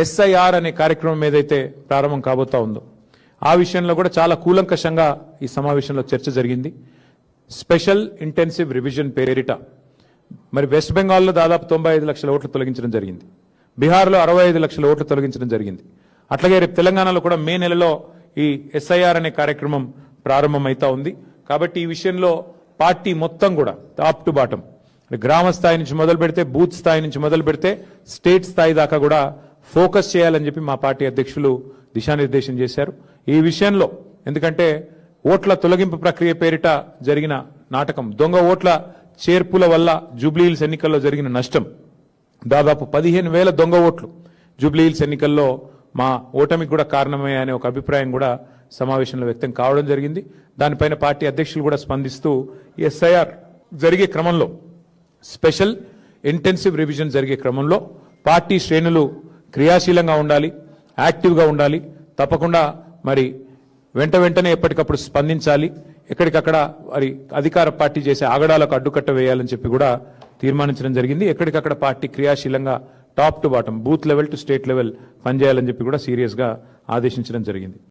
SIR అనే కార్యక్రమం ఏదైతే ప్రారంభం కాబోతా ఉందో ఆ విషయంలో కూడా చాలా కూలంకషంగా ఈ సమావేశంలో చర్చ జరిగింది. స్పెషల్ ఇంటెన్సివ్ రివిజన్ పేరిట మరి వెస్ట్ బెంగాల్లో దాదాపు 95 లక్షల ఓట్లు తొలగించడం జరిగింది. బీహార్లో 65 లక్షల ఓట్లు తొలగించడం జరిగింది. అట్లాగే రేపు తెలంగాణలో కూడా మే నెలలో ఈ ఎస్ఐఆర్ అనే కార్యక్రమం ప్రారంభమైతా ఉంది. కాబట్టి ఈ విషయంలో పార్టీ మొత్తం కూడా టాప్ టు బాటం గ్రామ స్థాయి నుంచి మొదలు పెడితే బూత్ స్థాయి నుంచి మొదలు పెడితే స్టేట్ స్థాయి దాకా కూడా ఫోకస్ చేయాలని చెప్పి మా పార్టీ అధ్యక్షులు దిశానిర్దేశం చేశారు. ఈ విషయంలో ఎందుకంటే ఓట్ల తొలగింపు ప్రక్రియ పేరిట జరిగిన నాటకం, దొంగ ఓట్ల చేర్పుల వల్ల జూబ్లీహిల్స్ ఎన్నికల్లో జరిగిన నష్టం దాదాపు 15,000 దొంగ ఓట్లు జూబ్లీహిల్స్ ఎన్నికల్లో మా ఓటమికి కూడా కారణమే అనే ఒక అభిప్రాయం కూడా సమావేశంలో వ్యక్తం కావడం జరిగింది. దానిపైన పార్టీ అధ్యక్షులు కూడా స్పందిస్తూ ఎస్ఐఆర్ జరిగే క్రమంలో స్పెషల్ ఇంటెన్సివ్ రివిజన్ జరిగే క్రమంలో పార్టీ శ్రేణులు క్రియాశీలంగా ఉండాలి, యాక్టివ్గా ఉండాలి, తప్పకుండా మరి వెంటనే ఎప్పటికప్పుడు స్పందించాలి, ఎక్కడికక్కడ మరి అధికార పార్టీ చేసే ఆగడాలకు అడ్డుకట్ట వేయాలని చెప్పి కూడా తీర్మానించడం జరిగింది. ఎక్కడికక్కడ పార్టీ క్రియాశీలంగా top to bottom booth level to state level పనిచేయాలని చెప్పి కూడా సీరియస్ గా ఆదేశించడం జరిగింది.